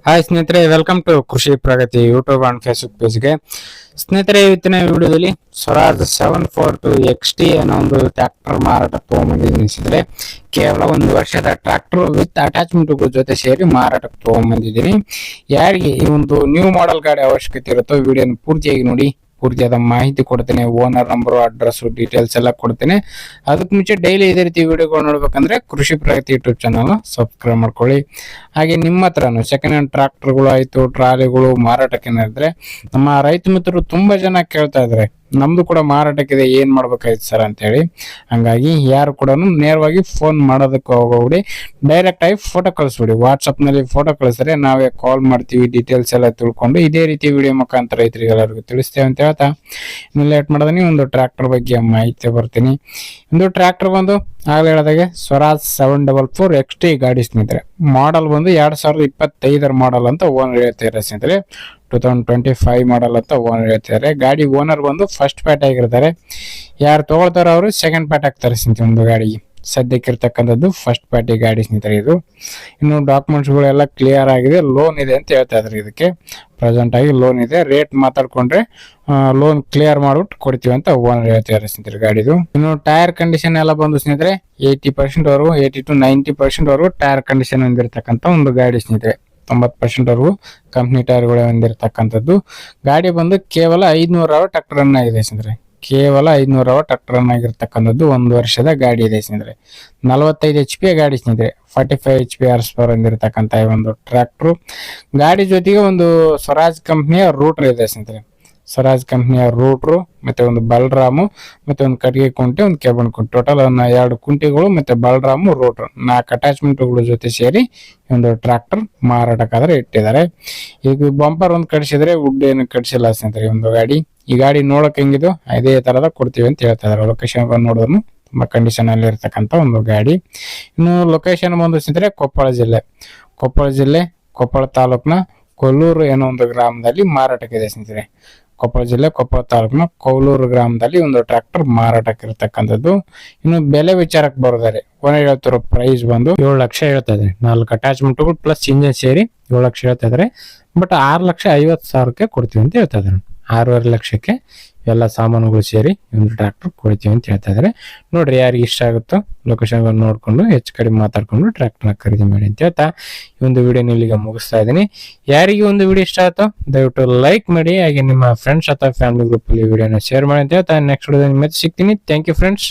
Hi ಸ್ನೇಹಿತರೆ, welcome to ಕೃಷಿ ಪ್ರಗತಿ YouTube and Facebook ಪೇಜ್ಗೆ. ಸ್ನೇಹಿತರೆ, ಇವತ್ತಿನ ವಿಡಿಯೋದಲ್ಲಿ ಸ್ವರಾಜ್ 742XT ಅನ್ನೋ ಒಂದು ಟ್ರ್ಯಾಕ್ಟರ್ ಮಾರಾಟ ತಗೊಂಡ್ಬಂದಿದ್ದೀನಿ. ಸ್ನೇಹಿತರೆ, ಕೇವಲ 1 ವರ್ಷದ ಟ್ರ್ಯಾಕ್ಟರ್ ವಿತ್ ಅಟ್ಯಾಚ್ಮೆಂಟ್ ಜೊತೆ ಸೇರಿ ಮಾರಾಟಕ್ಕೆ ತಗೊಂಡ್ಬಂದಿದ್ದೀನಿ. ಯಾರಿಗೆ ಈ ಒಂದು ನ್ಯೂ ಮಾಡೆಲ್ ಗಾಡಿ ಅವಶ್ಯಕತೆ ಇರುತ್ತೋ ವಿಡಿಯೋನ ಪೂರ್ತಿಯಾಗಿ ನೋಡಿ. ಪೂರ್ತಿಯಾದ ಮಾಹಿತಿ ಕೊಡ್ತೇನೆ, ಓನರ್ ನಂಬರ್, ಅಡ್ರೆಸ್, ಡೀಟೇಲ್ಸ್ ಎಲ್ಲ ಕೊಡ್ತೇನೆ. ಅದಕ್ಕೆ ಮುಂಚೆ ಡೈಲಿ ಇದೇ ರೀತಿ ವಿಡಿಯೋಗಳು ನೋಡ್ಬೇಕಂದ್ರೆ ಕೃಷಿ ಪ್ರಗತಿ ಯೂಟ್ಯೂಬ್ ಚಾನಲ್ ಸಬ್ಸ್ಕ್ರೈಬ್ ಮಾಡ್ಕೊಳ್ಳಿ. ಹಾಗೆ ನಿಮ್ಮ ಹತ್ರನು ಸೆಕೆಂಡ್ ಹ್ಯಾಂಡ್ ಟ್ರಾಕ್ಟರ್ಗಳು ಆಯ್ತು, ಟ್ರಾಲಿಗಳು ಮಾರಾಟಕ್ಕೆ ಇದ್ರೆ ನಮ್ಮ ರೈತ ಮಿತ್ರರು ತುಂಬಾ ಜನ ಕೇಳ್ತಾ ಇದ್ದಾರೆ, ನಮ್ದು ಕೂಡ ಮಾರಾಟಕ್ಕಿದೆ, ಏನ್ ಮಾಡ್ಬೇಕಾಯ್ತು ಸರ್ ಅಂತ ಹೇಳಿ. ಹಂಗಾಗಿ ಯಾರು ಕೂಡ ನೇರವಾಗಿ ಫೋನ್ ಮಾಡೋದಕ್ಕೆ ಹೋಗ್ಬಿಡಿ, ಡೈರೆಕ್ಟ್ ಆಗಿ ಫೋಟೋ ಕಳಿಸ್ಬಿಡಿ. ವಾಟ್ಸಪ್ ನಲ್ಲಿ ಫೋಟೋ ಕಳಿಸಿದ್ರೆ ನಾವೇ ಕಾಲ್ ಮಾಡ್ತೀವಿ, ಡೀಟೇಲ್ಸ್ ಎಲ್ಲ ತಿಳ್ಕೊಂಡು ಇದೇ ರೀತಿ ವಿಡಿಯೋ ಮುಖಾಂತರ ರೈತರಿಗೆ ಎಲ್ಲರಿಗೂ ತಿಳಿಸ್ತೇವೆ ಅಂತ ಹೇಳ್ತಾ ಇನ್ನು ಲೇಟ್ ಮಾಡೋದನಿ ಒಂದು ಟ್ರ್ಯಾಕ್ಟರ್ ಬಗ್ಗೆ ಮಾಹಿತಿ ಬರ್ತೀನಿ. ಒಂದು ಟ್ರ್ಯಾಕ್ಟರ್ ಬಂದು ಆಗ್ಲೇ ಹೇಳಿದಾಗೆ ಸ್ವರಾಜ್ 744XT ಗಾಡಿ ಸ್ನೇಹಿತರೆ. ಮಾಡಲ್ ಬಂದು 2025 ಮಾಡಲ್ ಅಂತ ಓನರ್ ಹೇಳ್ತಾರೆ ಸ್ನೇಹಿತರೆ. 2025 ಮಾಡಲ್ ಅಂತ ಓನರ್ ಹೇಳ್ತಾರೆ. ಗಾಡಿ ಓನರ್ ಬಂದು ಫಸ್ಟ್ ಪ್ಯಾಟ್ ಆಗಿರ್ತಾರೆ. ಯಾರು ತಗೊಳ್ತಾರ ಅವರು ಸೆಕೆಂಡ್ ಪ್ಯಾಟ್ ಆಗ್ತಾರೆ ಸ್ನೇಹಿತರೆ. ಒಂದು ಗಾಡಿಗೆ ಸದ್ಯಕ್ಕೆ ಇರ್ತಕ್ಕಂಥದ್ದು ಫಸ್ಟ್ ಪಾರ್ಟಿ ಗಾಡಿ ಸ್ನೇಹಿತರೆ. ಇದು ಇನ್ನು ಡಾಕ್ಯುಮೆಂಟ್ಸ್ಗಳೆಲ್ಲ ಕ್ಲಿಯರ್ ಆಗಿದೆ, ಲೋನ್ ಇದೆ ಅಂತ ಹೇಳ್ತಾ ಇದ್ದಾರೆ. ಇದಕ್ಕೆ ಪ್ರೆಸೆಂಟ್ ಆಗಿ ಲೋನ್ ಇದೆ, ರೇಟ್ ಮಾತಾಡ್ಕೊಂಡ್ರೆ ಲೋನ್ ಕ್ಲಿಯರ್ ಮಾಡ್ಬಿಟ್ಟು ಕೊಡ್ತೀವಿ ಅಂತ ಓನರ್ ಹೇಳ್ತಾರೆ ಸ್ನೇಹಿತರೆ ಗಾಡಿದು. ಇನ್ನು ಟೈರ್ ಕಂಡೀಷನ್ ಎಲ್ಲ ಬಂದು ಸ್ನೇಹಿತರೆ 80% ವರೆಗೂ, 80 to 90% ವರೆಗೂ ಟೈರ್ ಕಂಡೀಷನ್ ಹೊಂದಿರತಕ್ಕಂಥ ಒಂದು ಗಾಡಿ ಸ್ನೇಹಿತರೆ. 90% ವರೆಗೂ ಕಂಪ್ನಿ ಟೈರ್ಗಳೇ ಹೊಂದಿರತಕ್ಕಂಥದ್ದು ಗಾಡಿ ಬಂದು ಕೇವಲ 500 ಅವರ್ ಟ್ರ್ಯಾಕ್ಟರ್ ರನ್ ಆಗಿದೆ ಸ್ನೇಹಿತರೆ. ಕೇವಲ 500 ಅವರ್ ಟ್ರ್ಯಾಕ್ಟರ್ ರನ್ ಆಗಿರ್ತಕ್ಕಂಥದ್ದು 1 ವರ್ಷದ ಗಾಡಿ ಇದೆ ಸ್ನೇಹಿತರೆ. 45 HP ಗಾಡಿ ಸ್ನೇಹಿತರೆ. 45 HP ಹಾರ್ಸ್ ಪವರ್ ಹೊಂದಿರತಕ್ಕಂಥ ಒಂದು ಟ್ರ್ಯಾಕ್ಟರ್ ಗಾಡಿ ಜೊತೆಗೆ ಒಂದು ಸ್ವರಾಜ್ ಕಂಪ್ನಿಯ ರೂಟರ್ ಇದೆ ಸ್ನೇಹಿತರೆ. ಸ್ವರಾಜ್ ಕಂಪ್ನಿಯ ರೂಟ್ರು ಮತ್ತೆ ಒಂದು ಬಲರಾಮು ಮತ್ತೆ ಒಂದು ಕಟ್ಟಿಗೆ ಕುಂಟೆ, ಒಂದು ಕೇಬಲ್ ಕುಂಟೆ, ಟೋಟಲ್ 2 ಕುಂಟೆಗಳು ಮತ್ತೆ ಬಲರಾಮು ರೂಟ್ರು 4 ಅಟ್ಯಾಚ್ಮೆಂಟ್ಗಳ ಜೊತೆ ಸೇರಿ ಒಂದು ಟ್ರ್ಯಾಕ್ಟರ್ ಮಾರಾಟಕ್ಕಾದ್ರೆ ಇಟ್ಟಿದ್ದಾರೆ. ಈಗ ಬಂಪರ್ ಒಂದು ಕಡಿಸಿದ್ರೆ ವುಡ್ ಏನು ಕಡಿಸಿಲ್ಲ ಸ್ನೇಹಿತರೆ. ಒಂದು ಗಾಡಿ, ಈ ಗಾಡಿ ನೋಡಕ್ ಹೆಂಗಿದು ಇದೇ ತರದ ಕೊಡ್ತೀವಿ ಅಂತ ಹೇಳ್ತಾ ಇದಾರೆ. ಲೊಕೇಶನ್ ನೋಡಿದ್ರು ತುಂಬಾ ಕಂಡೀಷನ್ ಅಲ್ಲಿ ಇರ್ತಕ್ಕಂಥ ಒಂದು ಗಾಡಿ. ಇನ್ನು ಲೊಕೇಶನ್ ಬಂದು ಸ್ನೇಹಿತರೆ ಕೊಪ್ಪಳ ಜಿಲ್ಲೆ ಕೊಪ್ಪಳ ತಾಲೂಕಿನ ಕೊಲ್ಲೂರು ಏನೋ ಒಂದು ಗ್ರಾಮದಲ್ಲಿ ಮಾರಾಟಕ್ಕಿದೆ ಸ್ನೇಹಿತರೆ. ಕೊಪ್ಪಳ ಜಿಲ್ಲೆ ಕೊಪ್ಪಳ ತಾಲೂಕಿನ ಕೊಲ್ಲೂರು ಗ್ರಾಮದಲ್ಲಿ ಒಂದು ಟ್ರ್ಯಾಕ್ಟರ್ ಮಾರಾಟಕ್ಕೆ ಇರತಕ್ಕಂಥದ್ದು. ಇನ್ನು ಬೆಲೆ ವಿಚಾರಕ್ಕೆ ಬರೋದಾರೆ, ಓನರ್ ಹೇಳ್ತಿರೋ ಪ್ರೈಸ್ ಬಂದು 7 ಲಕ್ಷ ಹೇಳ್ತಾ ಇದ್ದಾರೆ. 4 ಅಟ್ಯಾಚ್ಮೆಂಟ್ಗಳು ಪ್ಲಸ್ ಇಂಜಿನ್ ಸೇರಿ 7 ಲಕ್ಷ ಹೇಳ್ತಾ ಇದಾರೆ. ಬಟ್ 6,50,000 ಕೊಡ್ತೀವಿ ಅಂತ ಹೇಳ್ತಾ ಇದ್ದಾರೆ. 6.5 ಲಕ್ಷಕ್ಕೆ ಎಲ್ಲ ಸಾಮಾನುಗಳು ಸೇರಿ ಒಂದು ಟ್ರ್ಯಾಕ್ಟರ್ ಕೊಡ್ತೀವಿ ಅಂತ ಹೇಳ್ತಾ ಇದಾರೆ. ನೋಡ್ರಿ, ಯಾರಿಗೆ ಇಷ್ಟ ಆಗುತ್ತೋ ಲೊಕೇಶನ್ ನೋಡ್ಕೊಂಡು ಹೆಚ್ಚು ಕಡಿಮೆ ಮಾತಾಡ್ಕೊಂಡು ಟ್ರ್ಯಾಕ್ಟರ್ನ ಖರೀದಿ ಮಾಡಿ ಅಂತ ಹೇಳ್ತಾ ಈ ಒಂದು ವಿಡಿಯೋನ ಇಲ್ಲಿಗೆ ಮುಗಿಸ್ತಾ ಇದ್ದೀನಿ. ಯಾರಿಗೆ ಒಂದು ವಿಡಿಯೋ ಇಷ್ಟ ಆಯ್ತೋ ದಯವಿಟ್ಟು ಲೈಕ್ ಮಾಡಿ, ಹಾಗೆ ನಿಮ್ಮ ಫ್ರೆಂಡ್ಸ್ ಅಥವಾ ಫ್ಯಾಮಿಲಿ ಗ್ರೂಪ್ ಅಲ್ಲಿ ವಿಡಿಯೋನ ಶೇರ್ ಮಾಡಿ ಅಂತ ಹೇಳ್ತಾ ನೆಕ್ಸ್ಟ್ ವಿಡಿಯೋದಲ್ಲಿ ಮತ್ತೆ ಸಿಗ್ತೀನಿ. Thank you friends.